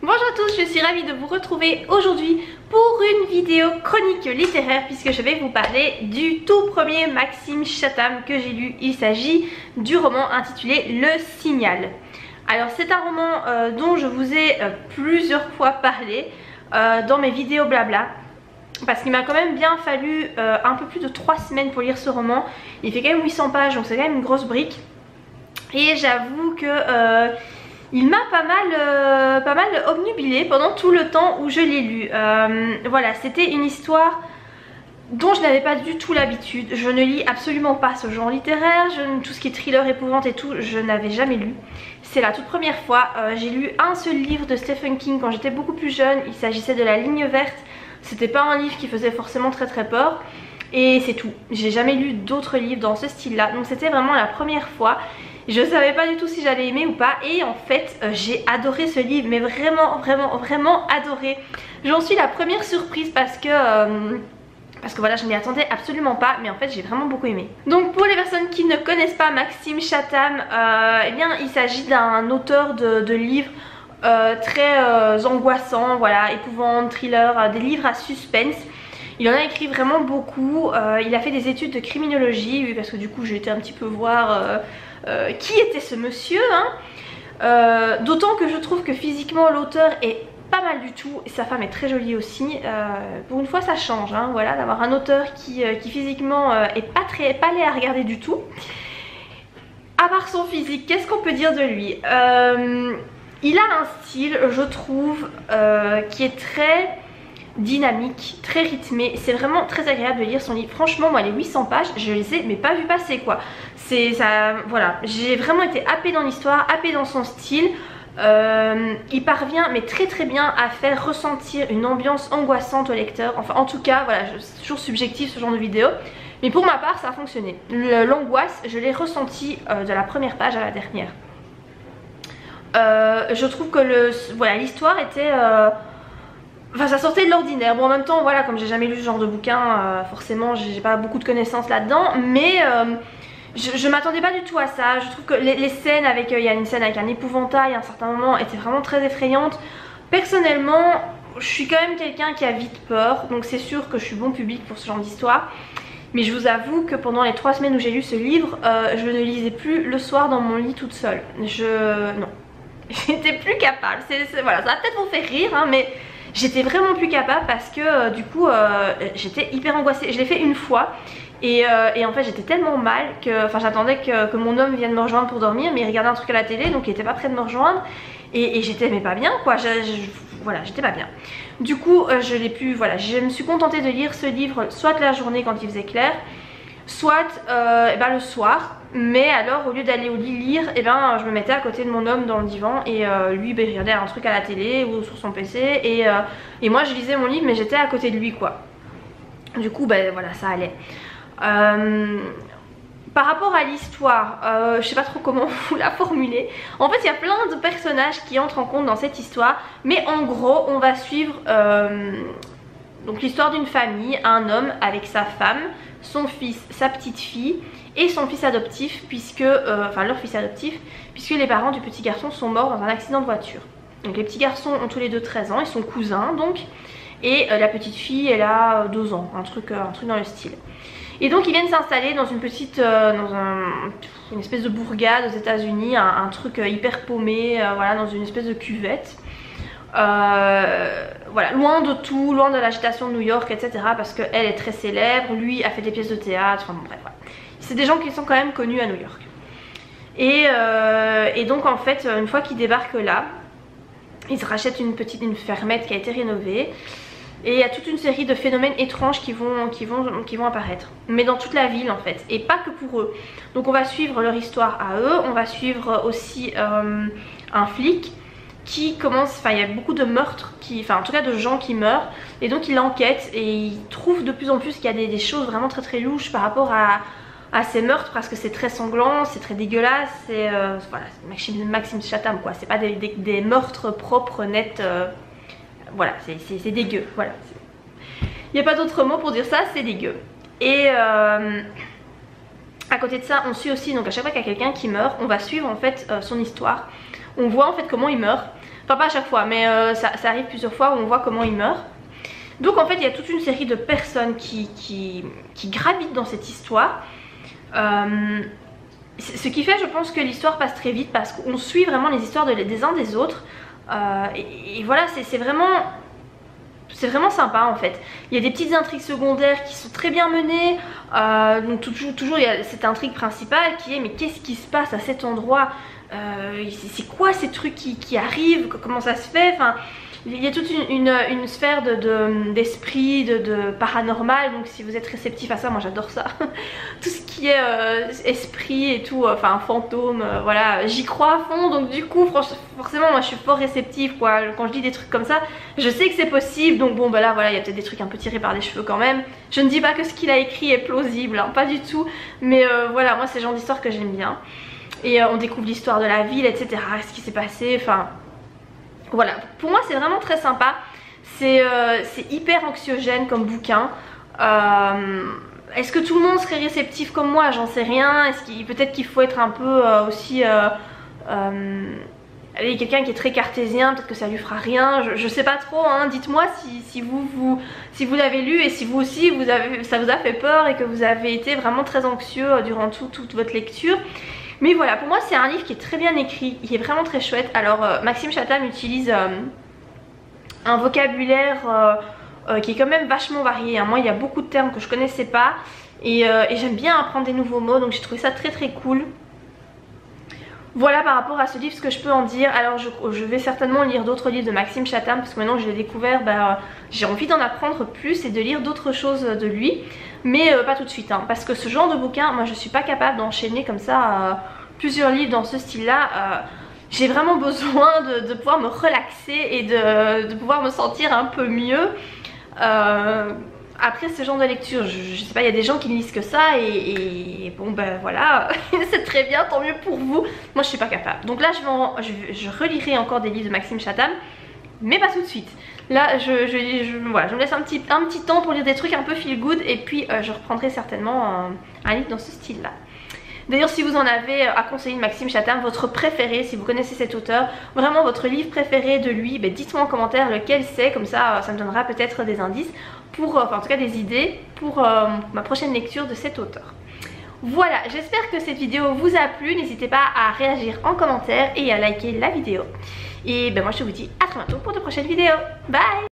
Bonjour à tous, je suis ravie de vous retrouver aujourd'hui pour une vidéo chronique littéraire puisque je vais vous parler du tout premier Maxime Chatham que j'ai lu. Il s'agit du roman intitulé Le Signal. Alors c'est un roman dont je vous ai plusieurs fois parlé dans mes vidéos blabla. Parce qu'il m'a quand même bien fallu un peu plus de 3 semaines pour lire ce roman. Il fait quand même 800 pages donc c'est quand même une grosse brique. Et j'avoue que il m'a pas mal obnubilé pendant tout le temps où je l'ai lu. Voilà, c'était une histoire dont je n'avais pas du tout l'habitude. Je ne lis absolument pas ce genre littéraire. Tout ce qui est thriller, épouvante et tout, je n'avais jamais lu. C'est la toute première fois. J'ai lu un seul livre de Stephen King quand j'étais beaucoup plus jeune. Il s'agissait de La Ligne Verte. C'était pas un livre qui faisait forcément très peur. Et c'est tout. J'ai jamais lu d'autres livres dans ce style là. Donc c'était vraiment la première fois. Je savais pas du tout si j'allais aimer ou pas. Et en fait j'ai adoré ce livre. Mais vraiment adoré. J'en suis la première surprise parce que voilà, je m'y attendais absolument pas. Mais en fait j'ai vraiment beaucoup aimé. Donc pour les personnes qui ne connaissent pas Maxime Chatham, eh bien il s'agit d'un auteur de livres très angoissant, voilà, épouvante, thriller, des livres à suspense. Il en a écrit vraiment beaucoup. Il a fait des études de criminologie, oui, parce que du coup j'ai été un petit peu voir qui était ce monsieur, hein. D'autant que je trouve que physiquement l'auteur est pas mal du tout et sa femme est très jolie aussi. Pour une fois ça change, hein, voilà, d'avoir un auteur qui physiquement est pas laid à regarder du tout. À part son physique, qu'est-ce qu'on peut dire de lui? Il a un style, je trouve, qui est très dynamique, très rythmé. C'est vraiment très agréable de lire son livre. Franchement, moi les 800 pages, je les ai mais pas vu passer quoi. C'est ça, voilà. J'ai vraiment été happée dans l'histoire, happée dans son style. Il parvient mais très bien à faire ressentir une ambiance angoissante au lecteur. Enfin en tout cas, voilà, c'est toujours subjectif ce genre de vidéo. Mais pour ma part ça a fonctionné. L'angoisse, je l'ai ressentie de la première page à la dernière. Je trouve que voilà, l'histoire était... Enfin ça sortait de l'ordinaire. Bon en même temps voilà, comme j'ai jamais lu ce genre de bouquin, forcément j'ai pas beaucoup de connaissances là-dedans. Mais je m'attendais pas du tout à ça. Je trouve que les scènes avec... il y a une scène avec un épouvantail à un certain moment étaient vraiment très effrayantes. Personnellement je suis quand même quelqu'un qui a vite peur. Donc c'est sûr que je suis bon public pour ce genre d'histoire. Mais je vous avoue que pendant les 3 semaines où j'ai lu ce livre, je ne lisais plus le soir dans mon lit toute seule. Non. J'étais plus capable. Voilà, ça va peut-être vous faire rire, hein, mais j'étais vraiment plus capable parce que du coup j'étais hyper angoissée. Je l'ai fait une fois et en fait j'étais tellement mal que j'attendais que mon homme vienne me rejoindre pour dormir, mais il regardait un truc à la télé donc il était pas prêt de me rejoindre et j'étais mais pas bien quoi. Voilà, j'étais pas bien. Du coup je l'ai pu, voilà, je me suis contentée de lire ce livre soit la journée quand il faisait clair, soit le soir. Mais alors au lieu d'aller au lit lire, je me mettais à côté de mon homme dans le divan et lui il regardait un truc à la télé ou sur son PC et moi je lisais mon livre mais j'étais à côté de lui quoi. Du coup voilà, ça allait. Par rapport à l'histoire, je sais pas trop comment vous la formuler. En fait il y a plein de personnages qui entrent en compte dans cette histoire, mais en gros on va suivre donc l'histoire d'une famille, un homme avec sa femme, son fils, sa petite fille et son fils adoptif, puisque leur fils adoptif, puisque les parents du petit garçon sont morts dans un accident de voiture. Donc les petits garçons ont tous les deux 13 ans, ils sont cousins donc, et la petite fille elle a 2 ans, un truc dans le style. Et donc ils viennent s'installer dans une petite, une espèce de bourgade aux États-Unis, un truc hyper paumé, voilà, dans une espèce de cuvette. Voilà, loin de tout, loin de l'agitation de New York, etc. Parce qu'elle est très célèbre, lui a fait des pièces de théâtre, enfin bon bref, voilà. C'est des gens qui sont quand même connus à New York. Et donc en fait, une fois qu'ils débarquent là, ils se rachètent une fermette qui a été rénovée. Et il y a toute une série de phénomènes étranges qui vont apparaître. Mais dans toute la ville en fait, et pas que pour eux. Donc on va suivre leur histoire à eux, on va suivre aussi un flic qui commence, il y a beaucoup de meurtres, en tout cas de gens qui meurent, et donc il enquête et il trouve de plus en plus qu'il y a des choses vraiment très louches par rapport à ces meurtres, parce que c'est très sanglant, c'est très dégueulasse, c'est voilà, Maxime Chatham quoi, c'est pas des meurtres propres, nets, voilà, c'est dégueu, voilà. Il n'y a pas d'autre mot pour dire ça, c'est dégueu. Et à côté de ça, on suit aussi, donc à chaque fois qu'il y a quelqu'un qui meurt, on va suivre en fait son histoire. On voit en fait comment il meurt. Enfin pas à chaque fois, mais ça arrive plusieurs fois où on voit comment il meurt. Donc en fait il y a toute une série de personnes qui gravitent dans cette histoire. Ce qui fait je pense que l'histoire passe très vite parce qu'on suit vraiment les histoires des uns des autres. Et voilà, c'est vraiment sympa en fait. Il y a des petites intrigues secondaires qui sont très bien menées. Donc toujours il y a cette intrigue principale qui est mais qu'est-ce qui se passe à cet endroit, c'est quoi ces trucs qui arrivent, comment ça se fait, enfin il y a toute une sphère d'esprit, de paranormal. Donc si vous êtes réceptif à ça, moi j'adore ça. Tout ce qui est esprit et tout, enfin fantôme, voilà, j'y crois à fond. Donc du coup forcément moi je suis fort réceptive quoi. Quand je dis des trucs comme ça, je sais que c'est possible. Donc bon bah là voilà, il y a peut-être des trucs un peu tirés par les cheveux quand même. Je ne dis pas que ce qu'il a écrit est plausible, hein, pas du tout. Mais voilà, moi c'est le genre d'histoire que j'aime bien. Et on découvre l'histoire de la ville, etc. Ce qui s'est passé, enfin... Voilà, pour moi c'est vraiment très sympa. C'est hyper anxiogène comme bouquin. Est-ce que tout le monde serait réceptif comme moi? J'en sais rien. Peut-être qu'il faut être un peu aussi... allez, quelqu'un qui est très cartésien, peut-être que ça lui fera rien. Je sais pas trop, hein. Dites-moi si vous l'avez lu et si vous aussi ça vous a fait peur et que vous avez été vraiment très anxieux durant toute votre lecture. Mais voilà, pour moi c'est un livre qui est très bien écrit, il est vraiment très chouette. Alors Maxime Chatham utilise un vocabulaire qui est quand même vachement varié, hein. Moi il y a beaucoup de termes que je connaissais pas et j'aime bien apprendre des nouveaux mots, donc j'ai trouvé ça très cool. Voilà par rapport à ce livre ce que je peux en dire. Alors je vais certainement lire d'autres livres de Maxime Chatham parce que maintenant que je l'ai découvert, j'ai envie d'en apprendre plus et de lire d'autres choses de lui. Mais pas tout de suite, hein, parce que ce genre de bouquin, moi je suis pas capable d'enchaîner comme ça plusieurs livres dans ce style là. J'ai vraiment besoin de pouvoir me relaxer et de pouvoir me sentir un peu mieux. Après ce genre de lecture, je sais pas, il y a des gens qui ne lisent que ça et bon ben voilà, c'est très bien, tant mieux pour vous. Moi je suis pas capable. Donc là je relirai encore des livres de Maxime Chatham, mais pas tout de suite. Là voilà, je me laisse un petit temps pour lire des trucs un peu feel good et puis je reprendrai certainement un livre dans ce style là. D'ailleurs si vous en avez à conseiller de Maxime Chatham, votre préféré, si vous connaissez cet auteur, vraiment votre livre préféré de lui, dites-moi en commentaire lequel c'est, comme ça ça me donnera peut-être des indices pour, enfin en tout cas des idées pour ma prochaine lecture de cet auteur. Voilà, j'espère que cette vidéo vous a plu, n'hésitez pas à réagir en commentaire et à liker la vidéo. Et moi je vous dis à très bientôt pour de prochaines vidéos. Bye!